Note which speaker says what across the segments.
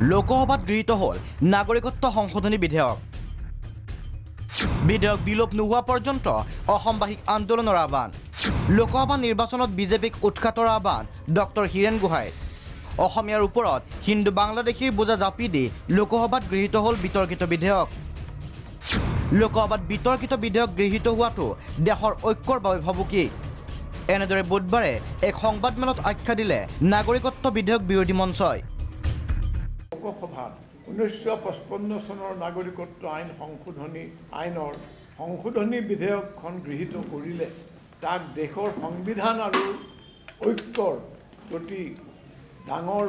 Speaker 1: লোকসভাত গৃহীত হ'ল নাগৰিকত্ব সংশোধনী বিধেয়ক। বিধেয়ক বিলোপ নোহোৱা পৰ্যন্ত অসমবাসীক আন্দোলনৰ আহ্বান। লোকসভা নিৰ্বাচনত বিজেপিক উৎখাতৰ আহ্বান ডক্টৰ হীৰেন গোহাঁই। অসমীয়াৰ ওপৰত হিন্দু বাংলাদেশীৰ বোজা জাপি দি লোকসভাত গৃহীত হ'ল বিতৰ্কিত বিধেয়ক। লোকসভাত বিতৰ্কিত বিধেয়ক গৃহীত হোৱাটো দেশৰ ঐক্যৰ বাবে ভাবুকি। এনেদৰে বুধবাৰে এক সংবাদমেলত আখ্যা দিলে নাগৰিকত্ব বিধেয়ক বিৰোধী মঞ্চই।
Speaker 2: লোকসভাত 1955 চনৰ নাগৰিকত্ব আইন আইনৰ সংশোধনী বিধেয়কখন গৃহীত কৰিলে তাক দেশৰ সংবিধান আৰু ঐক্যৰ প্ৰতি ডাঙৰ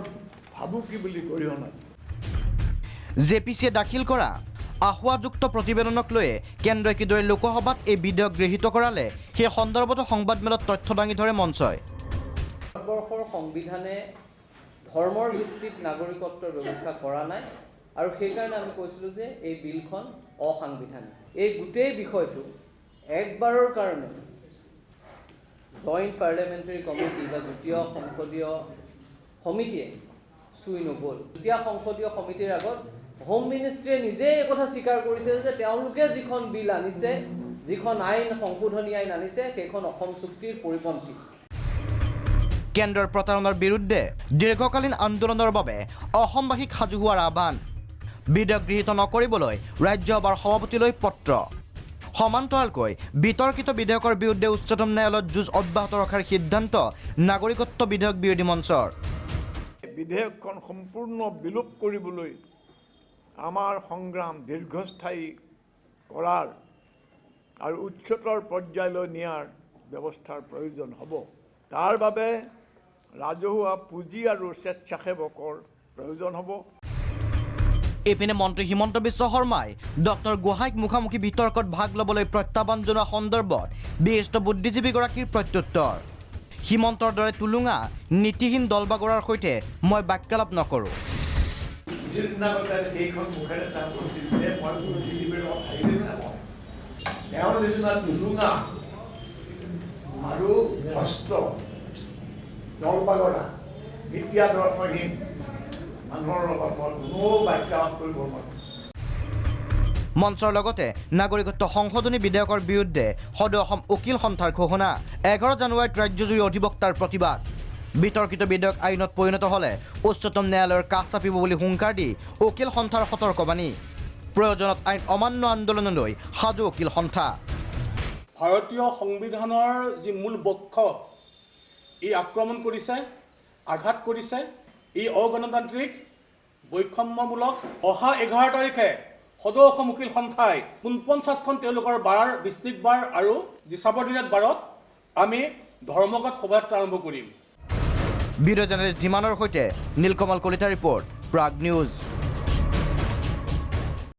Speaker 2: ভাবুকি বুলি গৰিহণা
Speaker 1: জেপিচিয়ে দাখিল কৰা আহ্বাযুক্ত প্ৰতিবেদনক লৈয়ে কেন্দ্ৰই কিদৰে লোকসভাত এই বিধেয়ক গৃহীত কৰালে সেই সন্দৰ্ভত সংবাদমেলত তথ্য দাঙি ধৰে মঞ্চই।
Speaker 3: ভাৰতবৰ্ষৰ সংবিধানে ধৰ্মৰ ভিত্তিত নাগৰিকত্বৰ ব্যৱস্থা কৰা নাই আৰু সেইকাৰণে আমি কৈছিলোঁ যে এই বিলখন অসাংবিধানিক। এই গোটেই বিষয়টো একবাৰৰ কাৰণে জইণ্ট পাৰ্লিয়ামেণ্টাৰী কমিটি বা যুটীয় সংসদীয় সমিতিয়ে চুই নগ'ল। যুটীয় সংসদীয় সমিতিৰ আগত হোম মিনিষ্ট্ৰীয়ে নিজে এই কথা স্বীকাৰ কৰিছে যে তেওঁলোকে যিখন বিল আনিছে, যিখন আইন সংশোধনী আইন আনিছে, সেইখন অসম চুক্তিৰ পৰিপন্থী।
Speaker 1: কেন্দ্ৰৰ প্ৰতাৰণাৰ বিৰুদ্ধে দীৰ্ঘকালীন আন্দোলনৰ বাবে অসমবাসীক সাজু হোৱাৰ আহ্বান। বিধেয়ক গৃহীত নকৰিবলৈ ৰাজ্যসভাৰ সভাপতিলৈ পত্ৰ। সমান্তৰালকৈ বিতৰ্কিত বিধেয়কৰ বিৰুদ্ধে উচ্চতম ন্যায়ালয়ত যুঁজ অব্যাহত ৰখাৰ সিদ্ধান্ত নাগৰিকত্ব বিধেয়ক বিৰোধী মঞ্চৰ।
Speaker 2: বিধেয়কখন সম্পূৰ্ণ বিলোপ কৰিবলৈ আমাৰ সংগ্ৰাম দীৰ্ঘস্থায়ী কৰাৰ আৰু উচ্চতৰ পৰ্যায়লৈ নিয়াৰ ব্যৱস্থাৰ প্ৰয়োজন হ'ব। তাৰ বাবে ৰাজহুৱা পুঁজি আৰু স্বেচ্ছাসেৱকৰ প্ৰয়োজন হ'ব।
Speaker 1: এইপিনে মন্ত্ৰী হিমন্ত বিশ্ব শৰ্মাই ডক্টৰ গোহাঁইক মুখামুখি বিতৰ্কত ভাগ ল'বলৈ প্ৰত্যাহ্বান জনোৱা সন্দৰ্ভত বিশিষ্ট বুদ্ধিজীৱীগৰাকীৰ প্ৰত্যুত্তৰ। হিমন্তৰ দৰে টুলুঙা নীতিহীন দলবাগৰাৰ সৈতে মই বাক্যালাপ নকৰোঁ।
Speaker 2: আৰু ভ্ৰষ্ট দলবাগৰা বিদ্যাদৰ্শহীন মানুহৰ লগত মই কোনো বাক্যালাপ কৰিব নোৱাৰোঁ।
Speaker 1: মঞ্চৰ লগতে নাগৰিকত্ব সংশোধনী বিধেয়কৰ বিৰুদ্ধে সদৌ অসম উকিল সন্থাৰ ঘোষণা। 11 জানুৱাৰীত ৰাজ্যজুৰি অধিবক্তাৰ প্ৰতিবাদ। বিতৰ্কিত বিধেয়ক আইনত পৰিণত হ'লে উচ্চতম ন্যায়ালয়ৰ কাষ চাপিব বুলি হুংকাৰ দি উকিল সন্থাৰ সতৰ্কবাণী। প্ৰয়োজনত আইন অমান্য আন্দোলনলৈ সাজু উকিল সন্থা।
Speaker 4: ভাৰতীয় সংবিধানৰ যি মূল বক্ষ ই আক্ৰমণ কৰিছে, আঘাত কৰিছে। ই অগণতান্ত্ৰিক, বৈষম্যমূলক। অহা 11 তাৰিখে সদৌ অসম উকিল সন্থাই 49খন তেওঁলোকৰ বাৰ ডিষ্ট্ৰিক্ট বাৰ আৰু যি সাবঅৰ্ডিনেট বাৰত আমি ধৰ্মঘট শোভাযাত্ৰা আৰম্ভ কৰিম।
Speaker 1: ভিডিঅ' জাৰ্নেলিষ্ট ধীমানৰ সৈতে নীলকমল কলিতা ৰিপৰ্ট, প্ৰাগ নিউজ।